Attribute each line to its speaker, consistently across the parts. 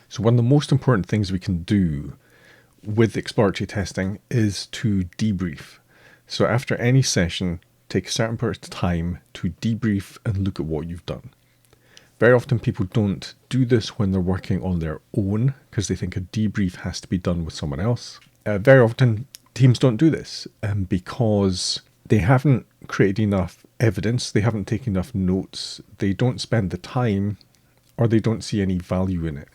Speaker 1: So one of the most important things we can do with exploratory testing is to debrief. So after any session, take a certain period of time to debrief and look at what you've done. Very often people don't do this when they're working on their own because they think a debrief has to be done with someone else. Very often teams don't do this because they haven't created enough evidence, they haven't taken enough notes, they don't spend the time, or they don't see any value in it.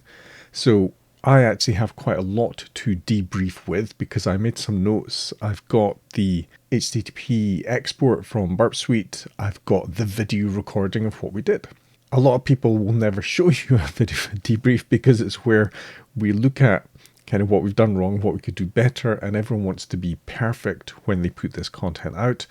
Speaker 1: So I actually have quite a lot to debrief with because I made some notes. I've got the HTTP export from Burp Suite. I've got the video recording of what we did. A lot of people will never show you a video debrief because it's where we look at kind of what we've done wrong, what we could do better, and everyone wants to be perfect when they put this content out.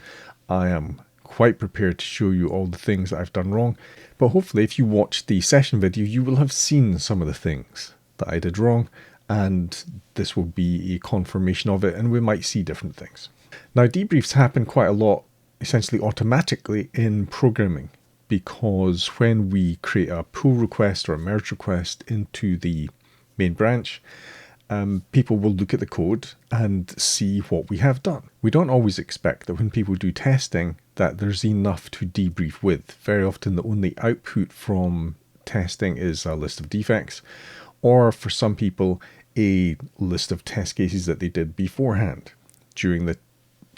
Speaker 1: I am quite prepared to show you all the things that I've done wrong, but hopefully if you watch the session video, you will have seen some of the things that I did wrong, and this will be a confirmation of it, and we might see different things. Now, debriefs happen quite a lot, essentially automatically in programming, because when we create a pull request or a merge request into the main branch, people will look at the code and see what we have done. We don't always expect that when people do testing that there's enough to debrief with. Very often the only output from testing is a list of defects, or for some people, a list of test cases that they did beforehand. During the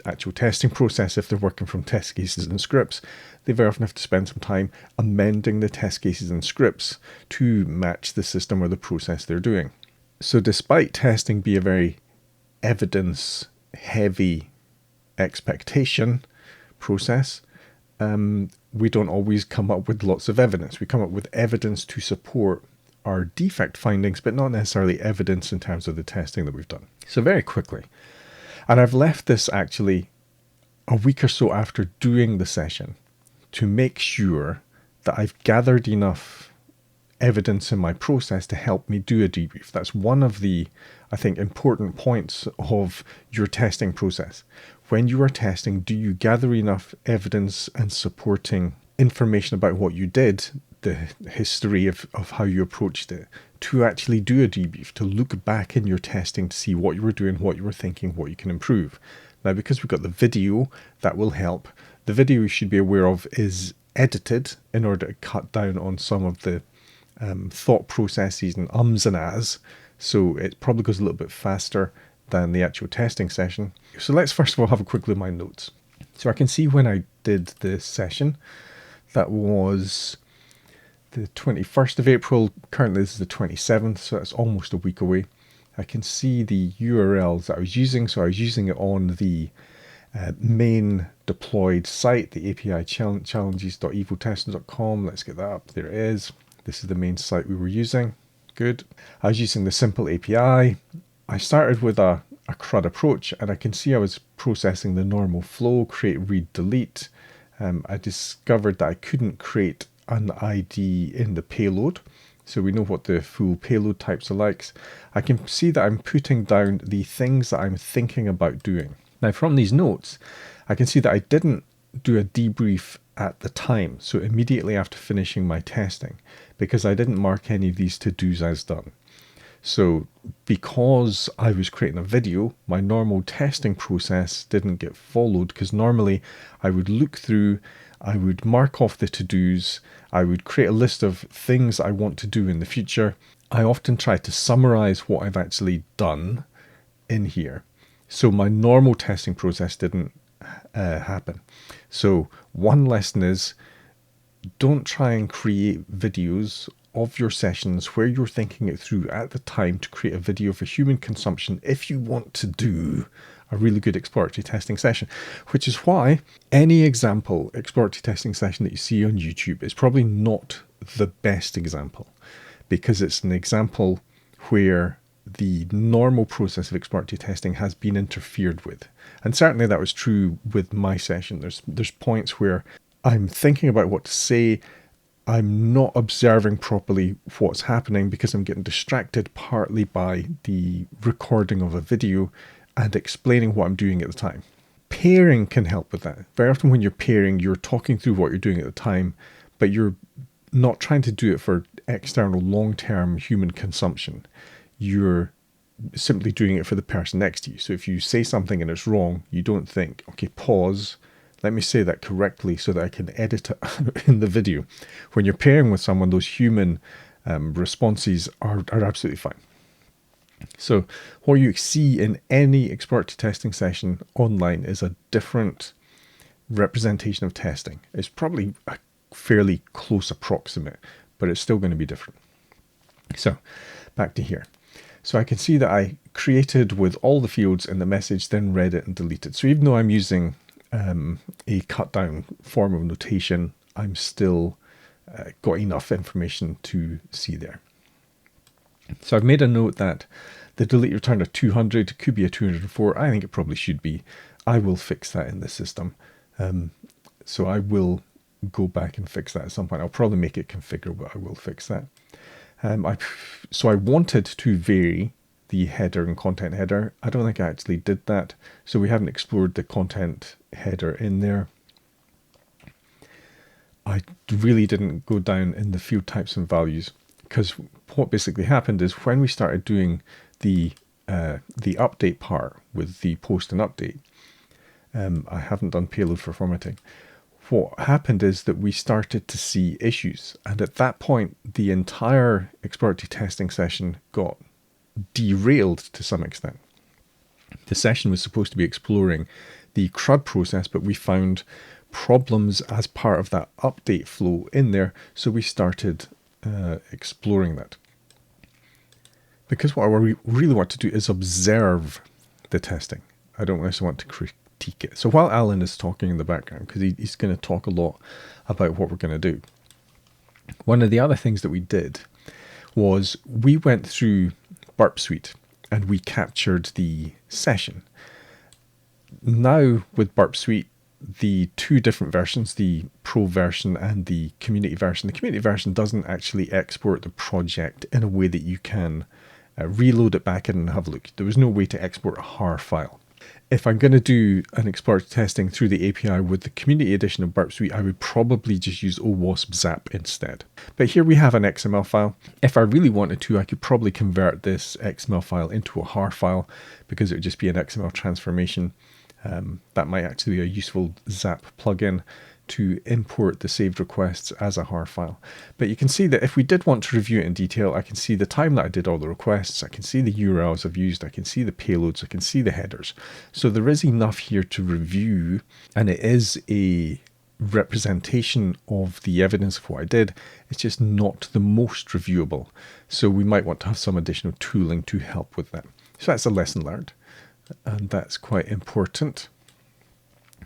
Speaker 1: actual testing process, if they're working from test cases and scripts, they very often have to spend some time amending the test cases and scripts to match the system or the process they're doing. So despite testing be a very evidence-heavy expectation process, we don't always come up with lots of evidence. We come up with evidence to support our defect findings, but not necessarily evidence in terms of the testing that we've done. So very quickly, and I've left this actually a week or so after doing the session to make sure that I've gathered enough evidence in my process to help me do a debrief. That's one of the, I think, important points of your testing process. When you are testing, do you gather enough evidence and supporting information about what you did, the history of how you approached it, to actually do a debrief, to look back in your testing to see what you were doing, what you were thinking, what you can improve. Now, because we've got the video, that will help. The video you should be aware of is edited in order to cut down on some of the thought processes and ums and ahs, so it probably goes a little bit faster than the actual testing session. So let's first of all have a quick look at my notes. So I can see when I did the session, that was the 21st of April. Currently this is the 27th, so that's almost a week away. I can see the URLs that I was using, so I was using it on the main deployed site, the API challenges.evotesting.com. Let's get that up. There it is. This is the main site we were using. Good. I was using the simple API. I started with a CRUD approach, and I can see I was processing the normal flow, create, read, delete. I discovered that I couldn't create an ID in the payload, so we know what the full payload types are like. I can see that I'm putting down the things that I'm thinking about doing. Now, from these notes, I can see that I didn't do a debrief at the time, so immediately after finishing my testing, because I didn't mark any of these to-dos as done. So because I was creating a video, my normal testing process didn't get followed, because normally I would look through, I would mark off the to-dos, I would create a list of things I want to do in the future. I often try to summarize what I've actually done in here. So my normal testing process didn't happen. So one lesson is, don't try and create videos of your sessions where you're thinking it through at the time to create a video for human consumption if you want to do a really good exploratory testing session, which is why any example exploratory testing session that you see on YouTube is probably not the best example, because it's an example where the normal process of exploratory testing has been interfered with. And certainly that was true with my session. There's points where I'm thinking about what to say, I'm not observing properly what's happening because I'm getting distracted partly by the recording of a video and explaining what I'm doing at the time. Pairing can help with that. Very often when you're pairing, you're talking through what you're doing at the time, but you're not trying to do it for external long-term human consumption. You're simply doing it for the person next to you. So if you say something and it's wrong, you don't think, okay, pause, let me say that correctly so that I can edit it in the video. When you're pairing with someone, those human responses are absolutely fine. So what you see in any exploratory testing session online is a different representation of testing. It's probably a fairly close approximate, but it's still going to be different. So back to here. So I can see that I created with all the fields in the message, then read it and deleted. So even though I'm using a cut down form of notation, I'm still got enough information to see there. So I've made a note that the delete return of 200 could be a 204. I think it probably should be. I will fix that in the system. So I will go back and fix that at some point. I'll probably make it configure, but I will fix that. So I wanted to vary the header and content header. I don't think I actually did that. So we haven't explored the content header in there. I really didn't go down in the field types and values, because what basically happened is when we started doing the update part with the post and update, I haven't done payload for formatting. What happened is that we started to see issues, and at that point the entire exploratory testing session got derailed to some extent. The session was supposed to be exploring the CRUD process, but we found problems as part of that update flow in there, so we started exploring that. Because what I really want to do is observe the testing. I don't necessarily want to critique it. So while Alan is talking in the background, because he's going to talk a lot about what we're going to do, one of the other things that we did was we went through Burp Suite and we captured the session. Now with Burp Suite, the two different versions, the pro version and the community version doesn't actually export the project in a way that you can reload it back in and have a look. There was no way to export a HAR file. If I'm going to do an exploratory testing through the API with the community edition of Burp Suite, I would probably just use OWASP Zap instead. But here we have an XML file. If I really wanted to, I could probably convert this XML file into a HAR file, because it would just be an XML transformation. That might actually be a useful Zap plugin to import the saved requests as a HAR file. But you can see that if we did want to review it in detail, I can see the time that I did all the requests, I can see the URLs I've used, I can see the payloads, I can see the headers. So there is enough here to review, and it is a representation of the evidence of what I did. It's just not the most reviewable. So we might want to have some additional tooling to help with that. So that's a lesson learned, and that's quite important.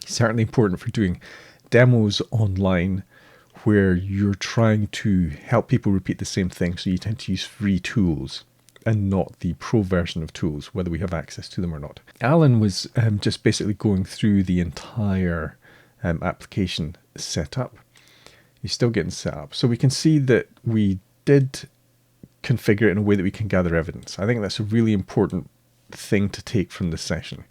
Speaker 1: Certainly important for doing demos online where you're trying to help people repeat the same thing. So you tend to use free tools and not the pro version of tools, whether we have access to them or not. Alan was just basically going through the entire application setup. He's still getting set up. So we can see that we did configure it in a way that we can gather evidence. I think that's a really important thing to take from this session.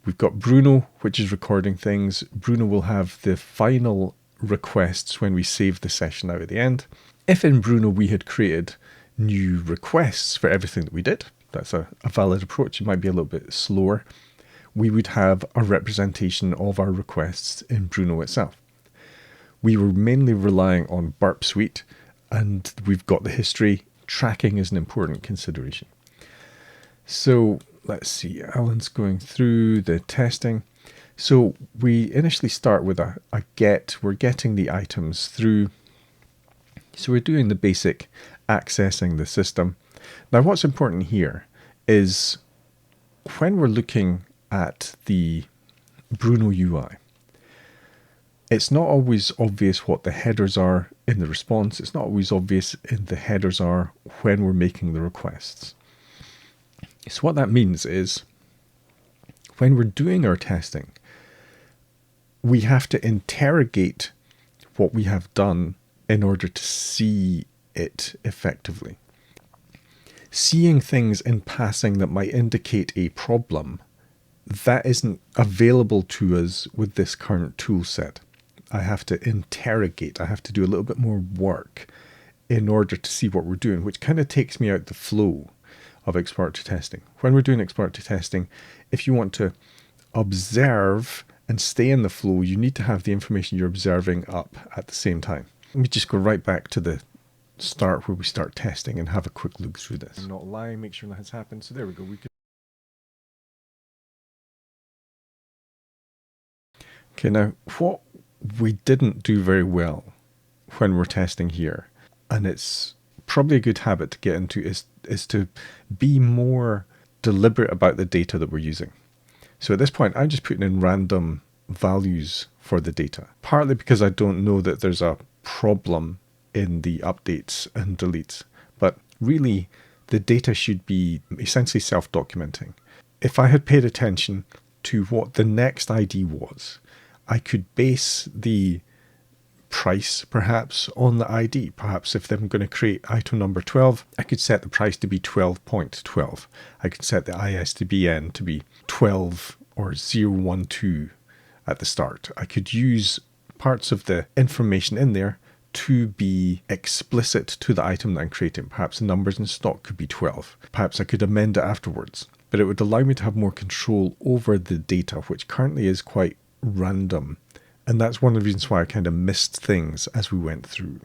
Speaker 1: We've got Bruno, which is recording things. Bruno will have the final requests when we save the session out at the end. If in Bruno we had created new requests for everything that we did, that's a valid approach. It might be a little bit slower. We would have a representation of our requests in Bruno itself. We were mainly relying on Burp Suite, and we've got the history. Tracking is an important consideration. So let's see, Alan's going through the testing. So we initially start with a get. We're getting the items through. So we're doing the basic accessing the system. Now what's important here is when we're looking at the Bruno UI, it's not always obvious what the headers are in the response. It's not always obvious in the headers are when we're making the requests. So what that means is when we're doing our testing, we have to interrogate what we have done in order to see it effectively. Seeing things in passing that might indicate a problem, that isn't available to us with this current tool set. I have to interrogate. I have to do a little bit more work in order to see what we're doing, which kind of takes me out the flow of exploratory testing. When we're doing exploratory testing, if you want to observe and stay in the flow, you need to have the information you're observing up at the same time. Let me just go right back to the start where we start testing and have a quick look through this. I'm not lying, make sure that has happened. So there we go. Okay, now what we didn't do very well when we're testing here, and it's probably a good habit to get into, is to be more deliberate about the data that we're using. So at this point, I'm just putting in random values for the data, partly because I don't know that there's a problem in the updates and deletes, but really the data should be essentially self-documenting. If I had paid attention to what the next ID was, I could base the price perhaps on the ID. Perhaps if I'm going to create item number 12, I could set the price to be 12.12. I could set the ISBN to be 12 or 012 at the start. I could use parts of the information in there to be explicit to the item that I'm creating. Perhaps the numbers in stock could be 12. Perhaps I could amend it afterwards. But it would allow me to have more control over the data, which currently is quite random. And that's one of the reasons why I kind of missed things as we went through.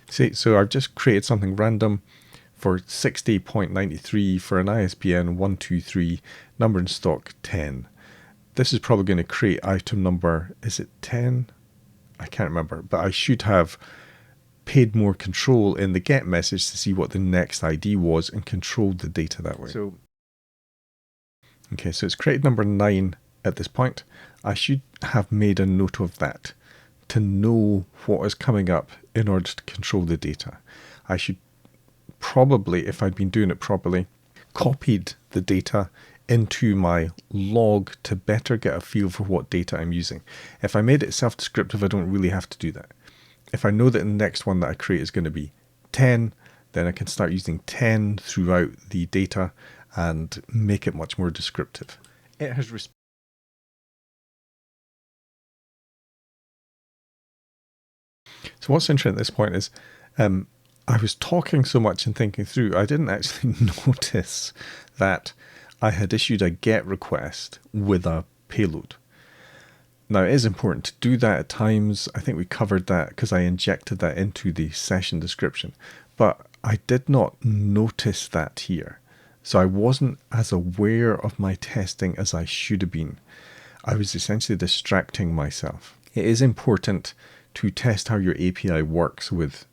Speaker 1: See, so I've just created something random for 60.93 for an ISBN 123, number in stock 10. This is probably going to create item number, is it 10? I can't remember, but I should have paid more control in the get message to see what the next ID was and controlled the data that way. Okay, so it's created number 9 at this point. I should have made a note of that to know what is coming up in order to control the data. I should probably, if I'd been doing it properly, copied the data into my log to better get a feel for what data I'm using. If I made it self-descriptive, I don't really have to do that. If I know that the next one that I create is going to be 10, then I can start using 10 throughout the data and make it much more descriptive. It has So what's interesting at this point is I was talking so much and thinking through, I didn't actually notice that I had issued a GET request with a payload. Now, it is important to do that at times. I think we covered that because I injected that into the session description. But I did not notice that here. So I wasn't as aware of my testing as I should have been. I was essentially distracting myself. It is important to test how your API works with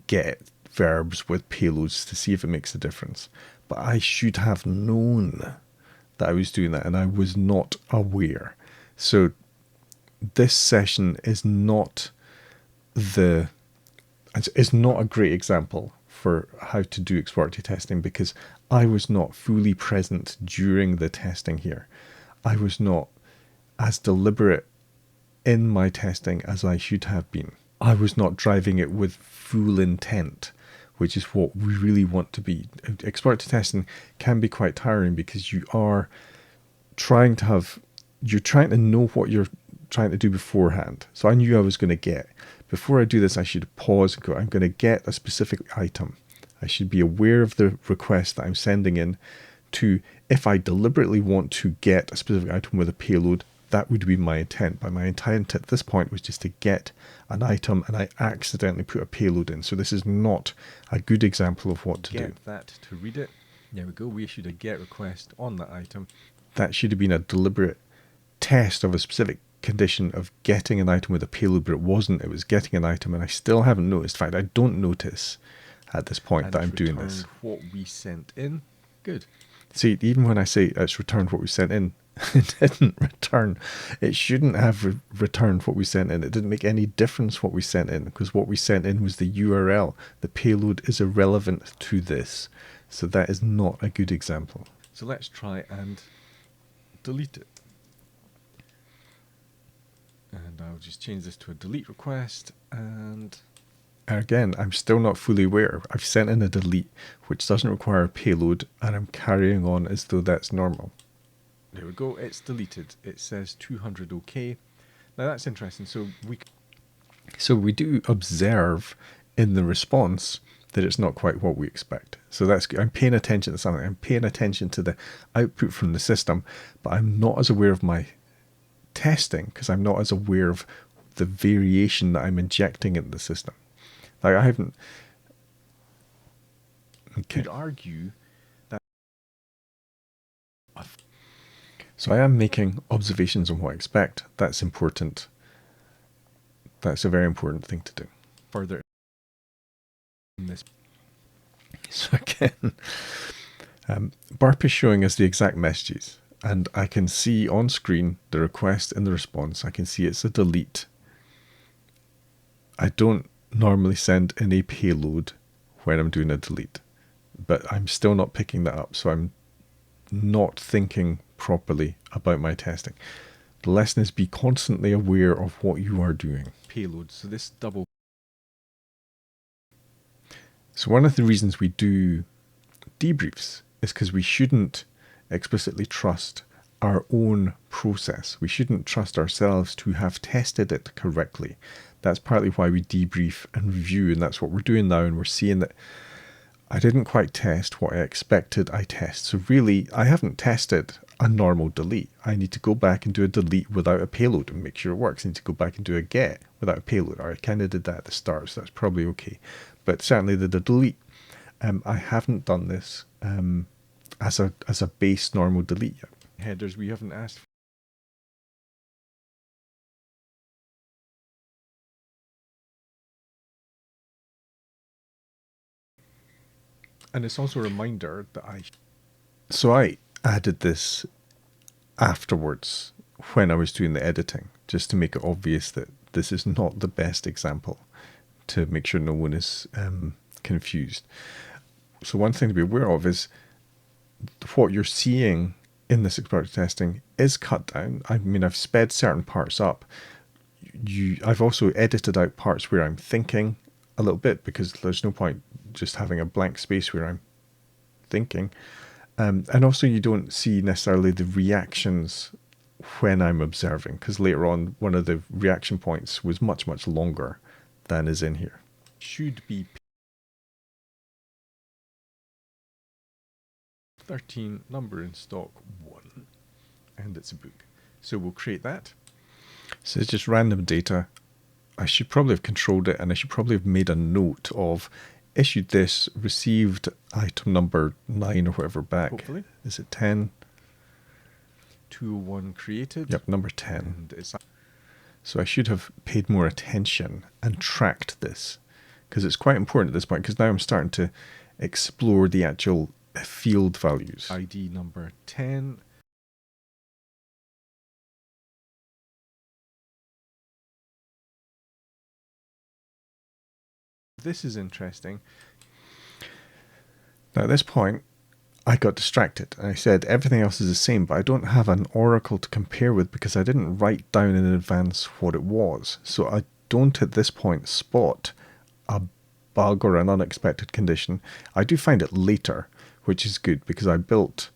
Speaker 1: GET verbs, with payloads, to see if it makes a difference. But I should have known that I was doing that, and I was not aware. So this session is not a great example for how to do exploratory testing because I was not fully present during the testing here. I was not as deliberate in my testing as I should have been. I was not driving it with full intent, which is what we really want to be. Exploratory testing can be quite tiring because you're trying to know what you're trying to do beforehand. So I knew I was going to get. Before I do this, I should pause and go, I'm going to get a specific item. I should be aware of the request that I'm sending in to, if I deliberately want to get a specific item with a payload, that would be my intent. But my intent at this point was just to get an item, and I accidentally put a payload in. So this is not a good example of what to do. Get that to read it. There we go. We issued a GET request on that item. That should have been a deliberate test of a specific condition of getting an item with a payload, but it wasn't. It was getting an item, and I still haven't noticed. In fact, I don't notice at this point that I'm doing this. What we sent in. Good. See, even when I say it's returned what we sent in, it didn't return. It shouldn't have returned what we sent in. It didn't make any difference what we sent in because what we sent in was the URL. The payload is irrelevant to this. So that is not a good example. So let's try and delete it. And I'll just change this to a delete request. And again, I'm still not fully aware. I've sent in a delete, which doesn't require a payload, and I'm carrying on as though that's normal. There we go, it's deleted. It says 200 OK. Now that's interesting. So we do observe in the response that it's not quite what we expect. So that's good. I'm paying attention to something. I'm paying attention to the output from the system, but I'm not as aware of my testing because I'm not as aware of the variation that I'm injecting into the system. Like I haven't. Okay. Could argue that. So I am making observations on what I expect. That's important. That's a very important thing to do. Further in this. So again, Burp is showing us the exact messages, and I can see on screen the request and the response. I can see it's a delete. I don't normally send in a payload when I'm doing a delete, but I'm still not picking that up, so I'm not thinking properly about my testing. The lesson is be constantly aware of what you are doing. Payload. So this double. So one of the reasons we do debriefs is because we shouldn't explicitly trust our own process. We shouldn't trust ourselves to have tested it correctly. That's partly why we debrief and review, and that's what we're doing now, and we're seeing that I didn't quite test what I expected I test. So really, I haven't tested a normal delete. I need to go back and do a delete without a payload and make sure it works. I need to go back and do a get without a payload. Or I kind of did that at the start, so that's probably okay. But certainly the delete, I haven't done this as a base normal delete yet. Headers we haven't asked for. And it's also a reminder that I added this afterwards when I was doing the editing, just to make it obvious that this is not the best example, to make sure no one is confused. So one thing to be aware of is what you're seeing in this exploratory testing is cut down. I mean, I've sped certain parts up. I've also edited out parts where I'm thinking a little bit, because there's no point just having a blank space where I'm thinking. And also you don't see necessarily the reactions when I'm observing, because later on one of the reaction points was much, much longer than is in here. Should be 13, number in stock 1, and it's a book. So we'll create that. So it's just random data. I should probably have controlled it, and I should probably have made a note of issued this, received item number 9 or whatever back. Hopefully. Is it 10? 201 created. Yep, number 10. And it's so I should have paid more attention and tracked this, because it's quite important at this point, because now I'm starting to explore the actual field values. ID number 10. This is interesting. Now at this point, I got distracted and I said everything else is the same, but I don't have an oracle to compare with because I didn't write down in advance what it was. So I don't at this point spot a bug or an unexpected condition. I do find it later, which is good, because I built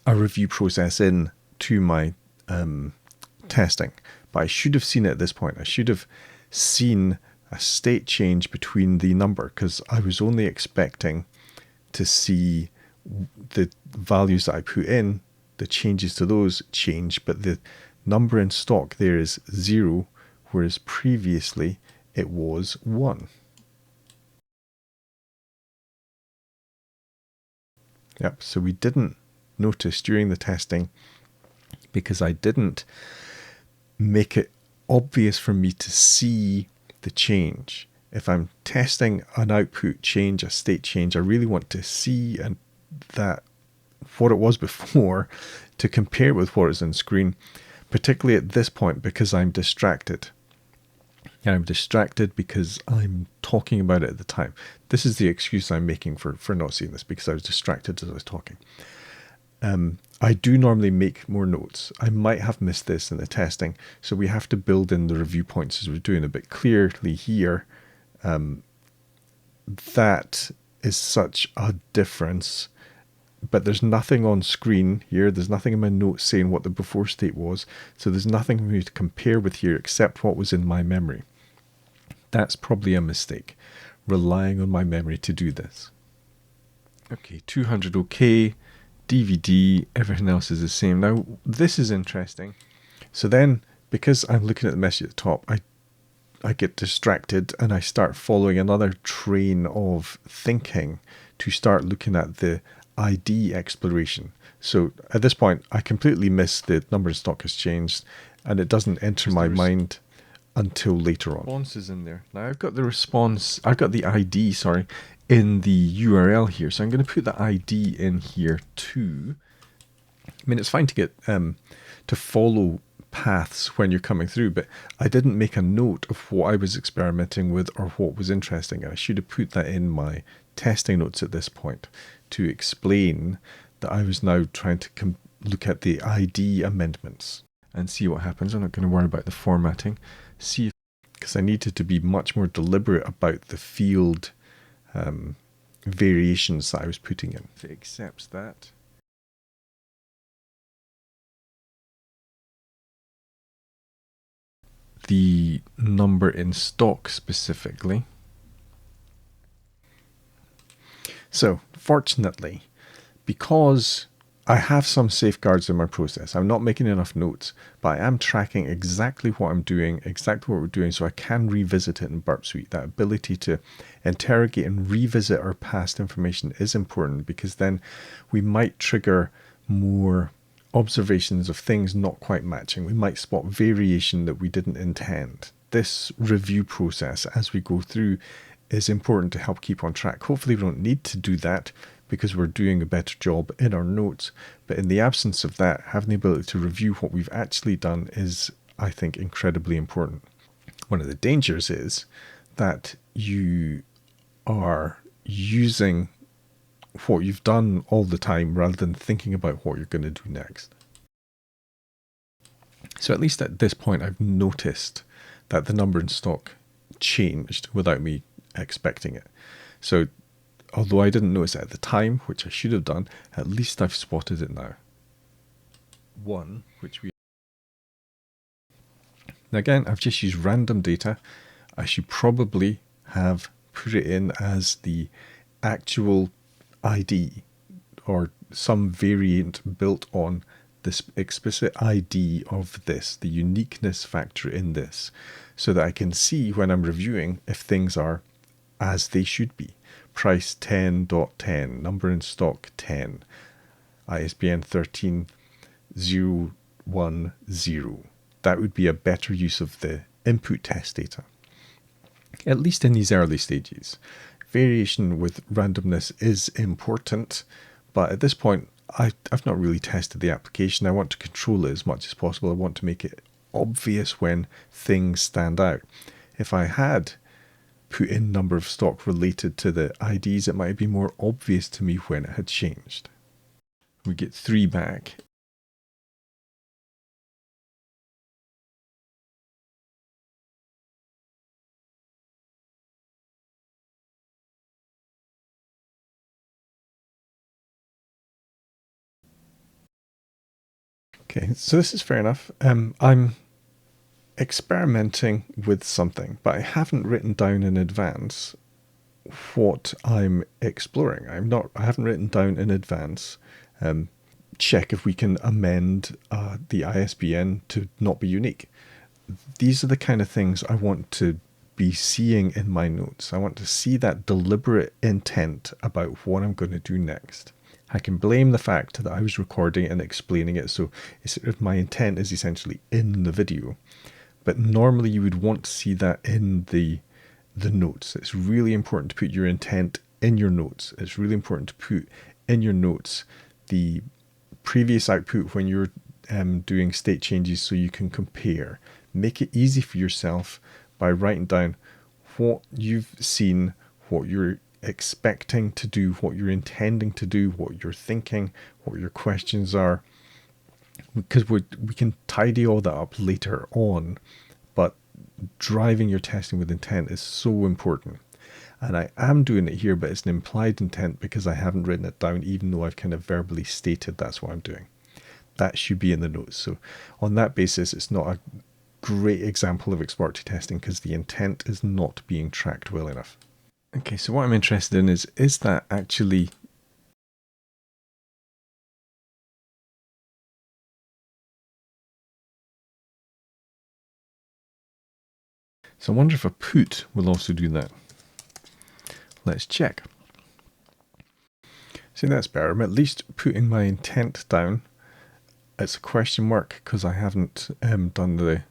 Speaker 1: a review process in to my testing, but I should have seen it at this point. I should have seen a state change between the number, because I was only expecting to see the values that I put in, the changes to those change, but the number in stock there is 0, whereas previously it was 1. Yep, so we didn't notice during the testing because I didn't make it obvious for me to see the change. If I'm testing an output change, a state change, I really want to see that what it was before to compare with what is on screen, particularly at this point because I'm distracted. And I'm distracted because I'm talking about it at the time. This is the excuse I'm making for not seeing this, because I was distracted as I was talking. I do normally make more notes. I might have missed this in the testing, so we have to build in the review points as we're doing a bit clearly here. That is such a difference, but there's nothing on screen here. There's nothing in my notes saying what the before state was, so there's nothing for me to compare with here except what was in my memory. That's probably a mistake, relying on my memory to do this. Okay, 200 okay, DVD, everything else is the same. Now, this is interesting. So then, because I'm looking at the message at the top, I get distracted and I start following another train of thinking to start looking at the ID exploration. So at this point, I completely miss the number in stock has changed, and it doesn't enter my mind until later on. Response is in there. Now I've got the response, I've got the ID, sorry, in the URL here. So I'm going to put the ID in here too. I mean, it's fine to get to follow paths when you're coming through, but I didn't make a note of what I was experimenting with or what was interesting. I should have put that in my testing notes at this point to explain that I was now trying to look at the ID amendments and see what happens. I'm not going to worry about the formatting. See if, because I needed to be much more deliberate about the field variations that I was putting in. If it accepts that. The number in stock specifically. So, fortunately, because I have some safeguards in my process, I'm not making enough notes, but I am tracking exactly what I'm doing, exactly what we're doing, so I can revisit it in Burp Suite. That ability to interrogate and revisit our past information is important, because then we might trigger more observations of things not quite matching. We might spot variation that we didn't intend. This review process as we go through is important to help keep on track. Hopefully we don't need to do that because we're doing a better job in our notes, but in the absence of that, having the ability to review what we've actually done is, I think, incredibly important. One of the dangers is that you are using what you've done all the time rather than thinking about what you're going to do next. So at least at this point, I've noticed that the number in stock changed without me expecting it. So although I didn't notice it at the time, which I should have done, at least I've spotted it now. One, which we... Now again, I've just used random data. I should probably have put it in as the actual ID or some variant built on this explicit ID of this, the uniqueness factor in this, so that I can see when I'm reviewing if things are as they should be. Price 10.10, number in stock 10, ISBN 13010. That would be a better use of the input test data, at least in these early stages. Variation with randomness is important, but at this point, I've not really tested the application. I want to control it as much as possible. I want to make it obvious when things stand out. If I had put in number of stock related to the IDs, it might be more obvious to me when it had changed. We get 3 back. Okay, so this is fair enough. I'm experimenting with something, but I haven't written down in advance what I'm exploring. I haven't written down in advance. Check if we can amend the ISBN to not be unique. These are the kind of things I want to be seeing in my notes. I want to see that deliberate intent about what I'm going to do next. I can blame the fact that I was recording and explaining it, so my intent is essentially in the video. But normally you would want to see that in the notes. It's really important to put your intent in your notes. It's really important to put in your notes the previous output when you're doing state changes so you can compare. Make it easy for yourself by writing down what you've seen, what you're expecting to do, what you're intending to do, what you're thinking, what your questions are, because we can tidy all that up later on, but driving your testing with intent is so important. And I am doing it here, but it's an implied intent because I haven't written it down, even though I've kind of verbally stated that's what I'm doing. That should be in the notes. So on that basis, it's not great example of exploratory testing because the intent is not being tracked well enough. Okay, so what I'm interested in is that actually so I wonder if a put will also do that. Let's check. See, that's better. I'm at least putting my intent down. It's a question mark because I haven't done the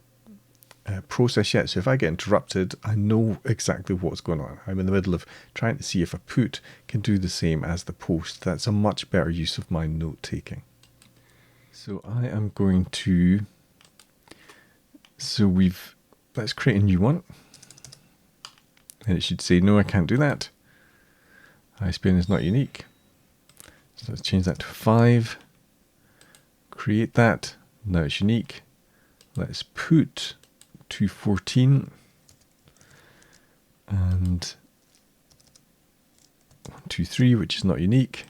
Speaker 1: process yet. So if I get interrupted, I know exactly what's going on. I'm in the middle of trying to see if a put can do the same as the post. That's a much better use of my note taking. So I am going to, let's create a new one. And it should say, no, I can't do that. ISBN is not unique. So let's change that to 5. Create that. Now it's unique. Let's put 214 and 123, which is not unique.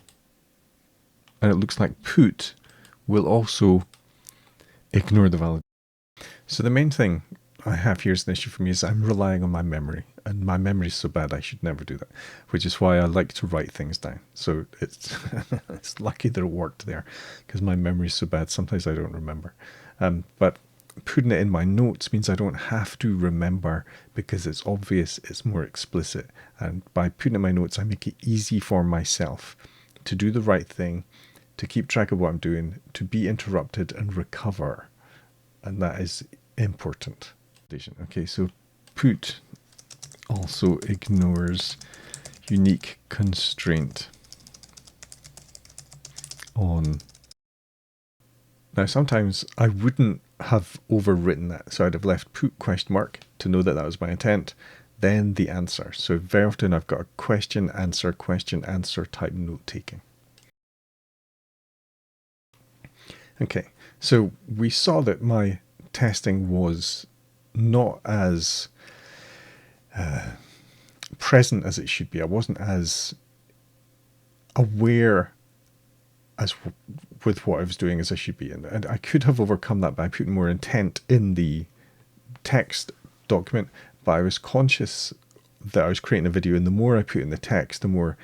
Speaker 1: And it looks like put will also ignore the valid. So the main thing I have here as an issue for me is I'm relying on my memory, and my memory is so bad I should never do that, which is why I like to write things down. So it's it's lucky that it worked there because my memory is so bad sometimes I don't remember. But putting it in my notes means I don't have to remember because it's obvious, it's more explicit, and by putting it in my notes I make it easy for myself to do the right thing, to keep track of what I'm doing, to be interrupted and recover, and that is important. Okay, so put also ignores unique constraint on. Now sometimes I wouldn't have overwritten that, so I'd have left put question mark to know that that was my intent, then the answer. So very often I've got a question answer type note taking. Okay, so we saw that my testing was not as present as it should be. I wasn't as aware as with what I was doing as I should be, and I could have overcome that by putting more intent in the text document, but I was conscious that I was creating a video, and the more I put in the text, the more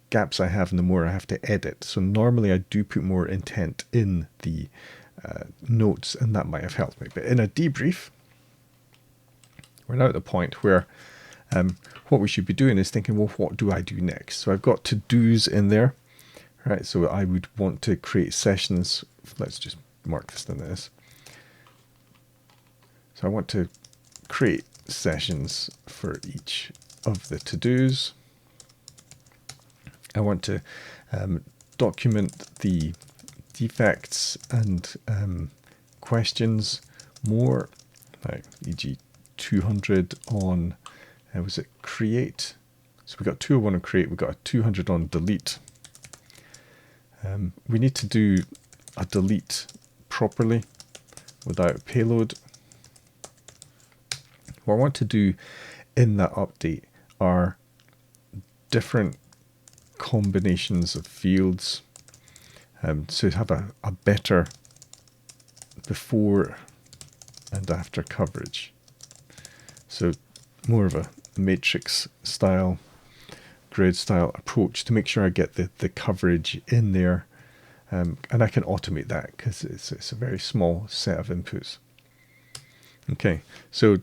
Speaker 1: gaps I have and the more I have to edit. So normally I do put more intent in the notes, and that might have helped me. But in a debrief, we're now at the point where what we should be doing is thinking, well, what do I do next? So I've got to-dos in there, right? So I would want to create sessions. Let's just mark this in this. So I want to create sessions for each of the to-dos. I want to document the defects and questions more, like e.g. 200 on, was it create? So we got 201 on create, we got a 200 on delete. We need to do a delete properly without payload. What I want to do in that update are different combinations of fields to have a better before and after coverage. So more of a matrix style, grid style approach to make sure I get the coverage in there. And I can automate that because it's a very small set of inputs. Okay, so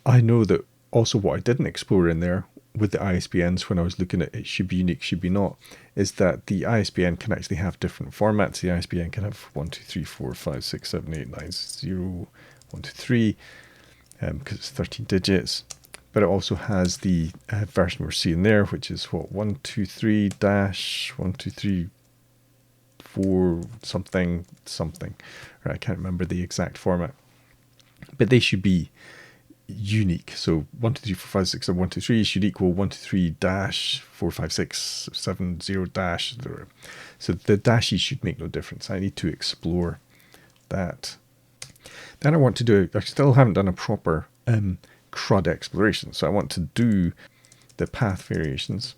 Speaker 1: I know that also what I didn't explore in there with the ISBNs when I was looking at it should be unique, should be not, is that the ISBN can actually have different formats. The ISBN can have 1, 2, 3, 4, 5, 6, 7, 8, 9, 0, 1, 2, 3, because it's 13 digits. But it also has the version we're seeing there, which is what, 123 dash 123 4 something something. Right, I can't remember the exact format, but they should be unique. So 1, 2, 3, 4, 5, 6, 7, 1, 2, 3 should equal 1, 2, 3 dash 4, 5, 6, 7, 0 dash. So the dashes should make no difference. I need to explore that. Then I want to do, I still haven't done a proper CRUD exploration. So I want to do the path variations.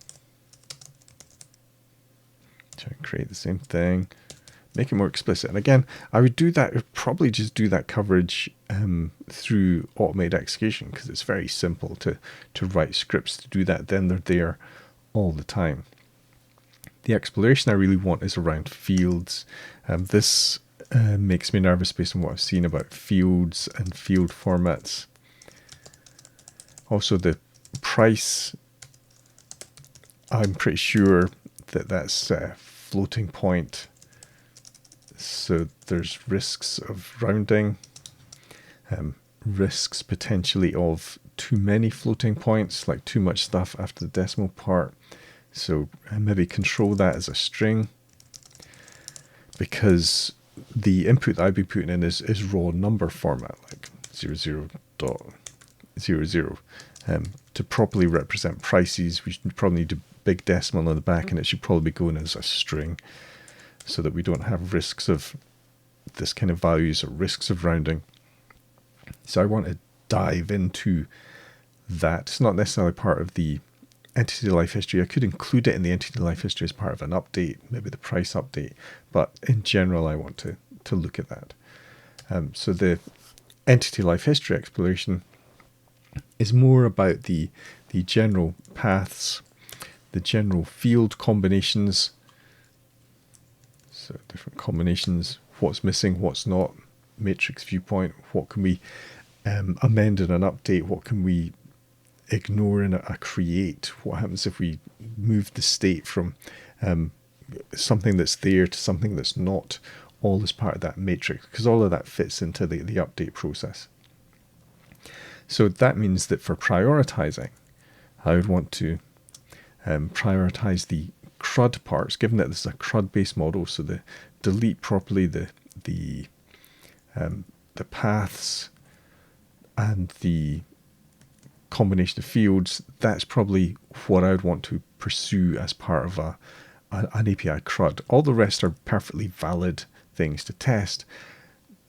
Speaker 1: Try and create the same thing. make it more explicit. And again, I would do that, probably just do that coverage through automated execution, because it's very simple to write scripts to do that. Then they're there all the time. The exploration I really want is around fields. This makes me nervous based on what I've seen about fields and field formats. Also, the price, I'm pretty sure that that's floating point. So there's risks of rounding, risks potentially of too many floating points, like too much stuff after the decimal part. So maybe control that as a string, because the input that I'd be putting in is raw number format, like 00.00. To properly represent prices, we should probably need a big decimal on the back, and it should probably be going as a string, so that we don't have risks of this kind of values or risks of rounding. So I want to dive into that. It's not necessarily part of the entity life history. I could include it in the entity life history as part of an update, maybe the price update, but in general I want to look at that. So the entity life history exploration is more about the general paths, the general field combinations. So different combinations, what's missing, what's not, matrix viewpoint, what can we amend in an update, what can we ignore in a create, what happens if we move the state from something that's there to something that's not, all as part of that matrix, because all of that fits into the update process. So that means that for prioritizing, I would want to prioritize the CRUD parts, given that this is a CRUD-based model, so the delete properly the paths and the combination of fields. That's probably what I would want to pursue as part of an API CRUD. All the rest are perfectly valid things to test.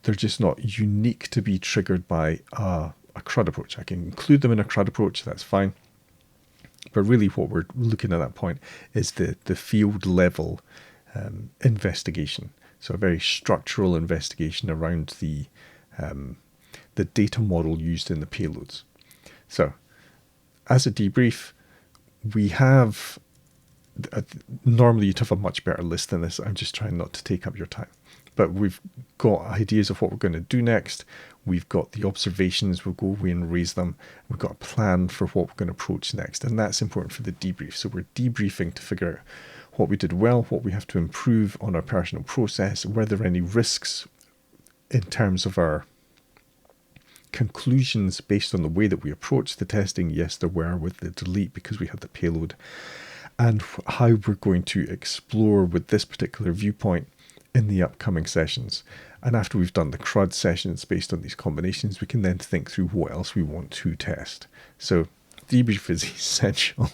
Speaker 1: They're just not unique to be triggered by a CRUD approach. I can include them in a CRUD approach, that's fine. But really what we're looking at that point is the field level investigation. So a very structural investigation around the data model used in the payloads. So as a debrief, we have, normally you'd have a much better list than this. I'm just trying not to take up your time. But we've got ideas of what we're going to do next. We've got the observations, we'll go away and raise them. We've got a plan for what we're going to approach next. And that's important for the debrief. So we're debriefing to figure out what we did well, what we have to improve on our personal process, were there any risks in terms of our conclusions based on the way that we approached the testing. Yes, there were with the delete because we had the payload, and how we're going to explore with this particular viewpoint in the upcoming sessions. And after we've done the CRUD sessions based on these combinations, we can then think through what else we want to test. So debrief is essential.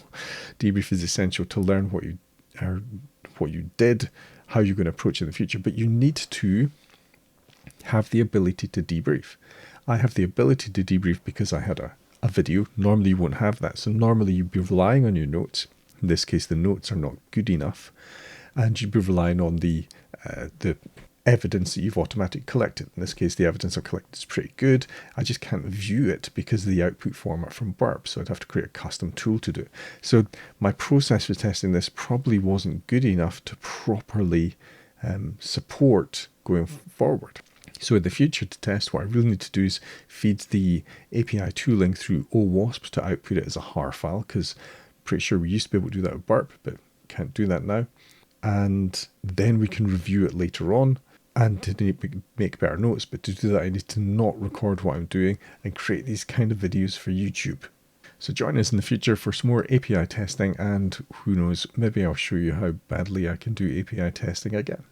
Speaker 1: Debrief is essential to learn what you did, how you're going to approach it in the future. But you need to have the ability to debrief. I have the ability to debrief because I had a video. Normally you won't have that. So normally you'd be relying on your notes. In this case, the notes are not good enough. And you'd be relying on the evidence that you've automatically collected. In this case, the evidence I've collected is pretty good. I just can't view it because of the output format from Burp. So I'd have to create a custom tool to do it. So my process for testing this probably wasn't good enough to properly support going forward. So in the future to test, what I really need to do is feed the API tooling through OWASP to output it as a HAR file, because pretty sure we used to be able to do that with Burp, but can't do that now. And then we can review it later on and to make better notes. But to do that, I need to not record what I'm doing and create these kind of videos for YouTube. So join us in the future for some more API testing, and who knows, maybe I'll show you how badly I can do API testing again.